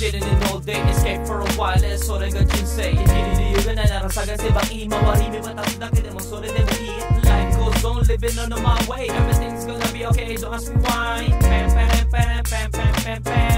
sitting in all day, escape for a while,それが人生。生きる理由がないなら探せばいい。周り見渡すだけでもそれでもいい。Life goes on, living on my way. Everything's gonna be okay, don't ask me why. Pam, pam, pam, pam, pam, pam, pam.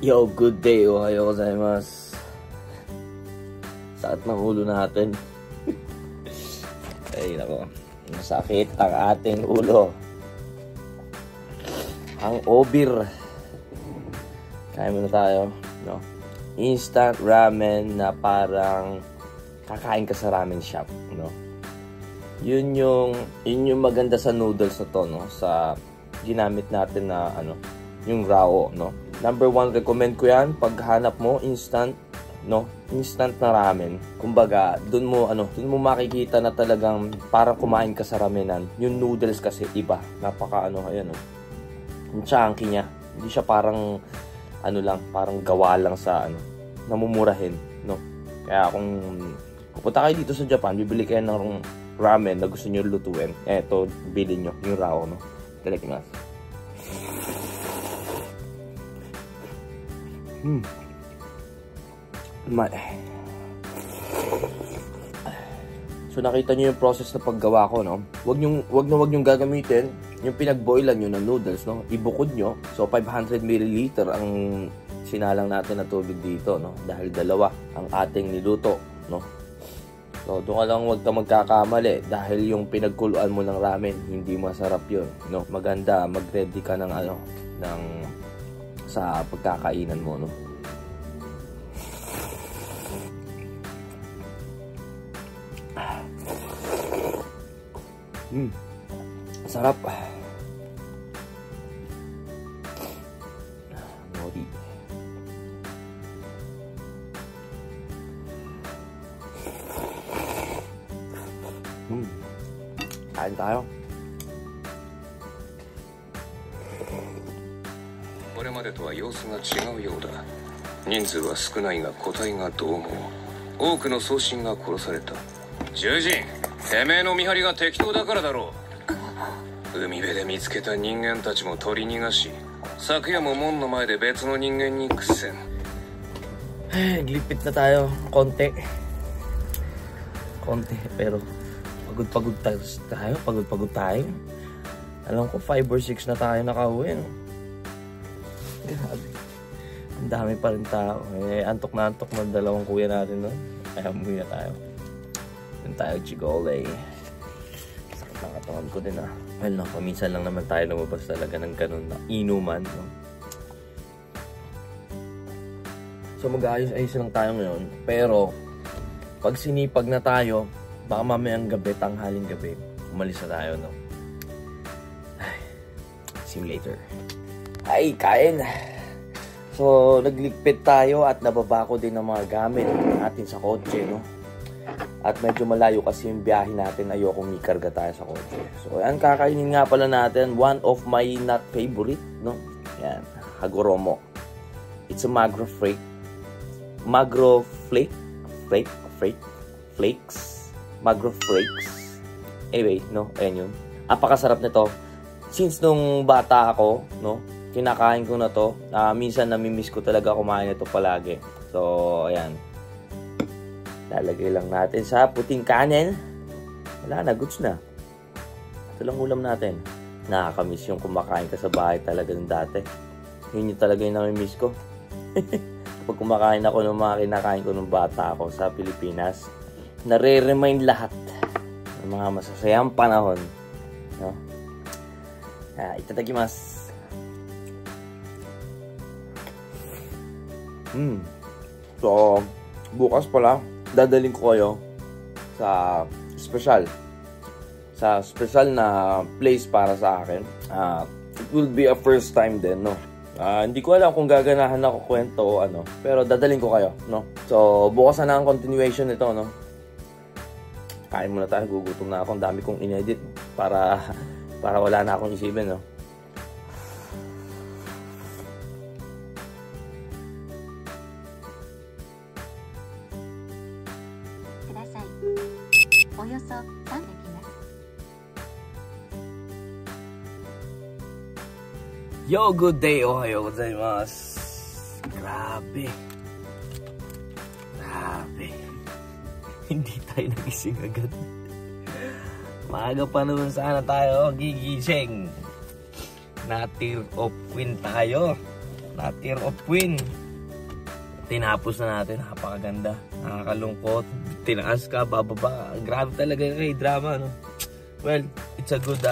Yo, good day. Ohayo gozaimasu. Sakit ng ulo natin. Ay, nako. Masakit ang ating ulo. Ang obir. Kain muna tayo. No? Instant ramen na parang kakain ka sa ramen shop. No? Yun yung maganda sa noodles na to. No? Sa ginamit natin na yung Rao. No? Number 1, recommend ko yan. Pag hanap mo, instant na ramen. Kumbaga, dun mo makikita na talagang parang kumain ka sa ramenan. Yung noodles kasi iba. Napaka ayan yung chunky niya. Hindi siya parang parang gawa lang sa namumurahin, no? Kaya kung pupunta kayo dito sa Japan, bibili kayo ng ramen na gusto niyo lutuin. Eto, bilhin niyo yung Rao, no? Talagang So nakita niyo yung process na paggawa ko, no? Wag niyong gagamitin yung pinagboilan niyo ng noodles, no? Ibukod niyo. So 500 ml ang sinalang natin na tubig dito, no? Dahil dalawa ang ating niluto, no? So, doon ka lang huwag ka magkakamali dahil yung pinagkuluan mo ng ramen, hindi masarap yun, no? Maganda, mag-ready ka ng sa pagkakainan mo, no? Sarap. Nori. Kain tayo. これまでとは様子が違うようだ。人数は少ないが個体が獰猛。多くの送信が殺された。囚人、てめえの見張りが適当だからだろう。海辺で見つけた人間たちも取り逃がし、昨夜も門の前で別の人間に苦戦。Glipit na tayo. Konti. Pero pagod tayo. Alam ko 5 or 6 na tayo nakauwi, no? Grabe. Ang dami pa rin tao. Antok na dalawang kuya natin, no? Kaya umuwi na tayo. Yun tayo, Chigole. Sakit ng katawan ko din, ah. Well, no, paminsan lang naman tayo lumabas talaga ng ganun na inuman, no? So, mag-ayos-ayos lang tayo ngayon. Pero, pag sinipag na tayo, baka mamayang gabi, tanghaling gabi, umalis na tayo, no? Ay, see you later. Ay, kain! So, nagligpit tayo at nababa ko din ng mga gamit natin sa kotse, no? At medyo malayo kasi yung biyahe natin, ayokong ikarga tayo sa kotse. So, ayan, kakainin nga pala natin, one of my not favorite, no? Ayan, Hagoromo. It's a magro flakes. Magro flakes. Anyway, no, ayan yun. Apakasarap nito. Since nung bata ako, no, kinakain ko na to. Minsan namimiss ko talaga kumain ito palagi. So, ayan. Lalagay lang natin sa puting kanin. Wala na, goods na. Ito lang ulam natin. Nakakamiss yung kumakain ka sa bahay talaga ng dati. Yun yung talaga yung namimiss ko. Pag kumakain ako ng mga kinakain ko nung bata ako sa Pilipinas, nare-remind lahat ng mga masasayang panahon. No? Itadakimasu. So, bukas pala, dadaling ko kayo sa special na place para sa akin. It will be a first time din, no? Hindi ko alam kung gaganahan ako kwento o ano, pero dadaling ko kayo, no? So, bukas na ang continuation nito, no? Kain muna tayo, gugutom na ako. Ang dami kong inedit para wala na akong isipin, no? Yo, good day. Ohayo gozaimasu. Grabe. Hindi tayo nagising agad. Maaga pa naman sana tayo gigising. Natir of win tayo. Natir of win. Tinapos na natin. Napakaganda. Nakakalungkot. Tinaas ka, bababa. Grabe talaga kay drama, no? Well, it's a good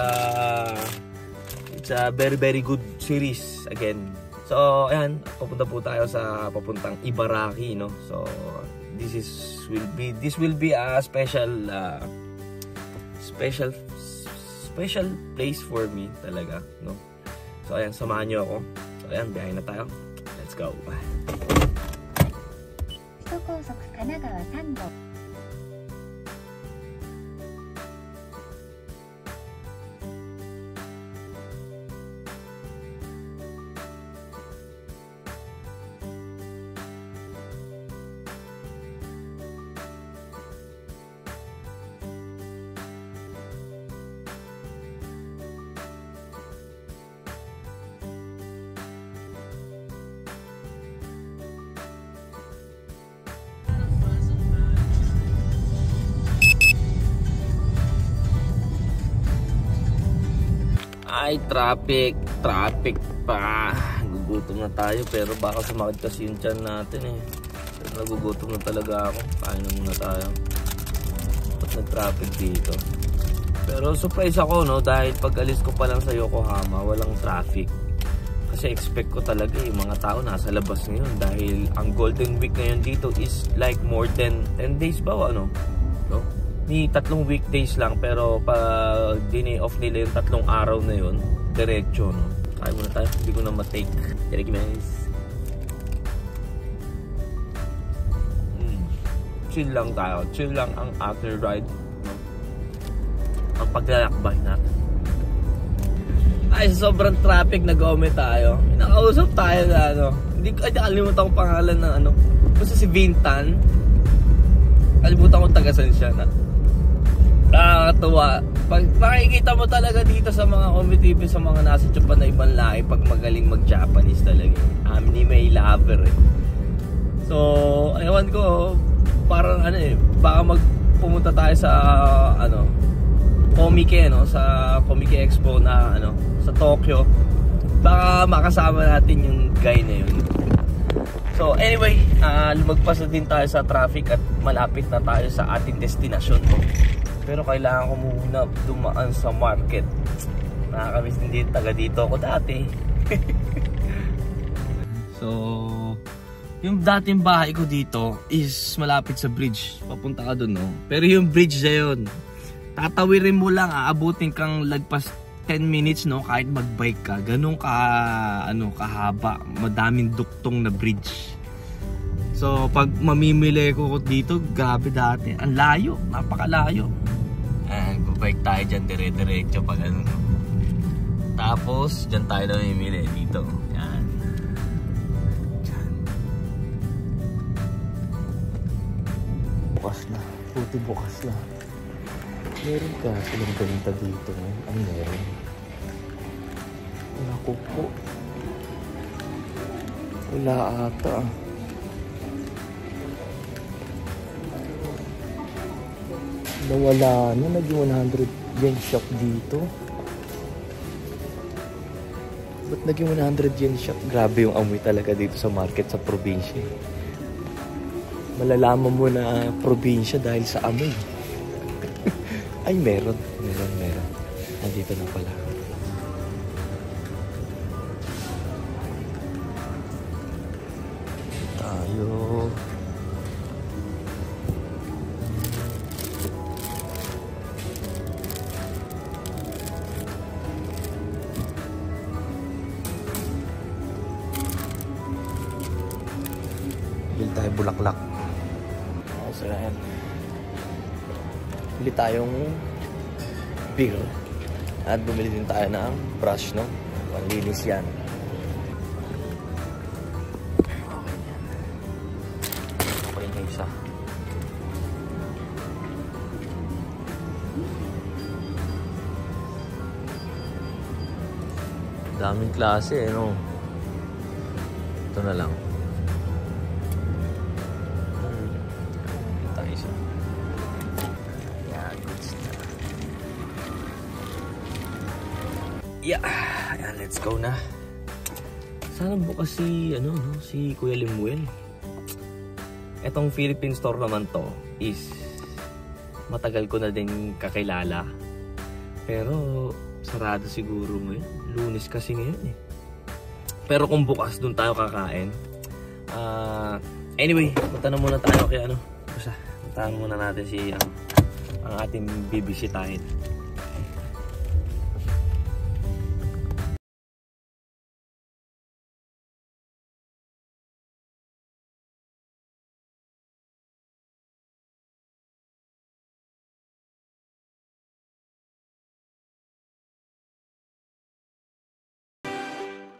it's a very very good series again. So, ayan, papunta po tayo sa papuntang Ibaraki, no? So, this will be a special place for me talaga, no? So, ayan, samahan niyo ako. So, ayan, biyahe na tayo. Let's go. 首都高速神奈川3号 Ay, traffic pa. Nagugutom na tayo pero baka sumakit kasi yung tiyan natin eh. Pero nagugutom na talaga ako. Kain na muna tayo. Ba't nag-traffic dito? Pero surprise ako no, dahil pag alis ko pa lang sa Yokohama walang traffic. Kasi expect ko talaga yung mga tao nasa labas ngayon dahil ang Golden Week ngayon dito is like more than 10 days ba o ano? No? Ni 3 weekdays lang pero pag dinay off nila yung 3 araw na yun, diretso no. Kaya muna tayo, hindi ko na matake. Guys. Chill lang tayo, chill lang ang after ride. No? Ang paglalakbay natin. Ay, sobrang traffic, nag-comment tayo. Nakausap tayo na ano. Hindi ko kalimutan ko pangalan ng ano. Basta si Vintan. Kalimutan ko tagasan siya na. Nakakatuwa. Pag makikita mo talaga dito sa mga comedy sa mga nasa Japan na ibang lahi pag magaling mag-Japanese talaga. Anime lover eh. So, ewan ko, parang ano eh, baka pumunta tayo sa ano, Comic no, sa Comic Expo na ano, sa Tokyo. Baka makasama natin yung guy na yun. So anyway, lumagpas na din tayo sa traffic at malapit na tayo sa ating destinasyon. Pero kailangan ko muna dumaan sa market. Nakakamiss din taga dito ako dati. So yung dating bahay ko dito is malapit sa bridge. Papunta ka dun no. Pero yung bridge na yun, tatawirin mo lang, aabutin kang lagpas 10 minutes no, kahit magbike ka. Ganun ka ano, kahaba, madaming duktong na bridge. So pag mamimili ko dito, grabe dati, ang layo, napakalayo. Bike tayo dyan dire-diretso pag ano. Tapos dyan tayo namimili dito. Yan. Dyan. Bukas na, puti bukas na. Meron ka silang ganita dito ngayon? Ang meron. Naku po. Wala ata. Nawala na. Naging 100 yen shop dito. Ba't naging 100 yen shop? Grabe yung amoy talaga dito sa market sa probinsya. Malalaman mo na probinsya dahil sa amoy. Ay, meron. Nandito na pala. Tayo. Bili tayo bulaklak. So, ayan. Bili tayong beer at bumili din tayo ng brush no, panlinis yan. Okay na isa. Daming klase no. Ito na lang. Yeah, ayan, let's go na. Sana bukas si, ano, no, si Kuya Limuel. Etong Philippine store naman to is matagal ko na din kakilala. Pero sarado siguro ngayon. Lunes kasi ngayon eh. Pero kung bukas dun tayo kakain. Anyway, punta na muna tayo kay ano. Basta, puntahan muna natin si ang ating bibisitahin.